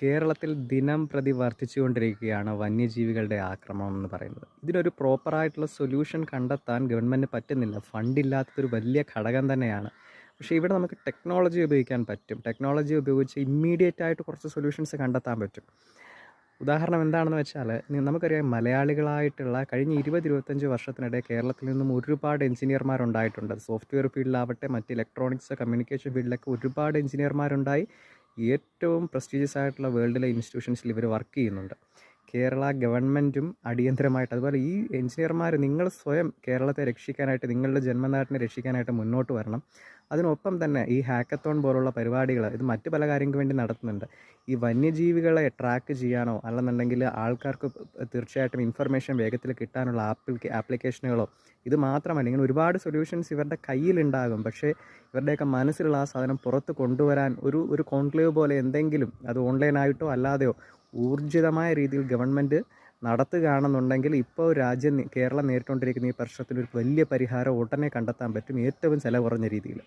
കേരളത്തിൽ ദിനം പ്രതി വർദ്ധിച്ചുകൊണ്ടിരിക്കുകയാണ് വന്യജീവികളുടെ ആക്രമണം എന്ന് പറയുന്നത്. ഇതിനൊരു പ്രോപ്പറായിട്ടുള്ള സൊല്യൂഷൻ കണ്ടെത്താൻ ഗവൺമെൻറ്റിന് പറ്റുന്നില്ല. ഫണ്ടില്ലാത്തതൊരു വലിയ ഘടകം തന്നെയാണ്. പക്ഷേ ഇവിടെ നമുക്ക് ടെക്നോളജി ഉപയോഗിക്കാൻ പറ്റും. ടെക്നോളജി ഉപയോഗിച്ച് ഇമ്മീഡിയറ്റ് ആയിട്ട് കുറച്ച് സൊല്യൂഷൻസ് കണ്ടെത്താൻ പറ്റും. ഉദാഹരണം എന്താണെന്ന് വെച്ചാൽ, നമുക്കറിയാം, മലയാളികളായിട്ടുള്ള കഴിഞ്ഞ 20-25 വർഷത്തിനിടെ കേരളത്തിൽ നിന്നും ഒരുപാട് എഞ്ചിനീയർമാരുണ്ടായിട്ടുണ്ട്. സോഫ്റ്റ്വെയർ ഫീൽഡിലാവട്ടെ, മറ്റ് ഇലക്ട്രോണിക്സ് കമ്മ്യൂണിക്കേഷൻ ഫീൽഡിലൊക്കെ ഒരുപാട് എഞ്ചിനീയർമാരുണ്ടായി. ഏറ്റവും പ്രസ്റ്റീജിയസ് ആയിട്ടുള്ള വേൾഡിലെ ഇൻസ്റ്റിറ്റ്യൂഷൻസിൽ ഇവർ വർക്ക് ചെയ്യുന്നുണ്ട്. കേരള ഗവൺമെൻറ്റും അടിയന്തരമായിട്ട്, അതുപോലെ ഈ എഞ്ചിനീയർമാർ, നിങ്ങൾ സ്വയം കേരളത്തെ രക്ഷിക്കാനായിട്ട്, നിങ്ങളുടെ ജന്മനാട്ടിനെ രക്ഷിക്കാനായിട്ട് മുന്നോട്ട് വരണം. അതിനൊപ്പം തന്നെ ഈ ഹാക്കത്തോൺ പോലുള്ള പരിപാടികൾ, ഇത് മറ്റ് പല കാര്യങ്ങൾക്ക് വേണ്ടി നടത്തുന്നുണ്ട്. ഈ വന്യജീവികളെ ട്രാക്ക് ചെയ്യാനോ അല്ലെന്നുണ്ടെങ്കിൽ ആൾക്കാർക്ക് തീർച്ചയായിട്ടും ഇൻഫർമേഷൻ വേഗത്തിൽ കിട്ടാനുള്ള ആപ്ലിക്കേഷനുകളോ, ഇത് മാത്രമല്ല, ഇങ്ങനെ ഒരുപാട് സൊല്യൂഷൻസ് ഇവരുടെ കയ്യിലുണ്ടാകും. പക്ഷേ ഇവരുടെയൊക്കെ മനസ്സിലുള്ള ആ സാധനം പുറത്ത് കൊണ്ടുവരാൻ ഒരു കോൺക്ലേവ് പോലെ എന്തെങ്കിലും, അത് ഓൺലൈനായിട്ടോ അല്ലാതെയോ ഊർജിതമായ രീതിയിൽ ഗവൺമെൻറ് നടത്തുകയാണെന്നുണ്ടെങ്കിൽ ഇപ്പോൾ കേരളം നേരിട്ടുകൊണ്ടിരിക്കുന്ന ഈ പ്രശ്നത്തിനൊരു വലിയ പരിഹാരം ഉടനെ കണ്ടെത്താൻ പറ്റും, ഏറ്റവും ചിലവ് കുറഞ്ഞ രീതിയിൽ.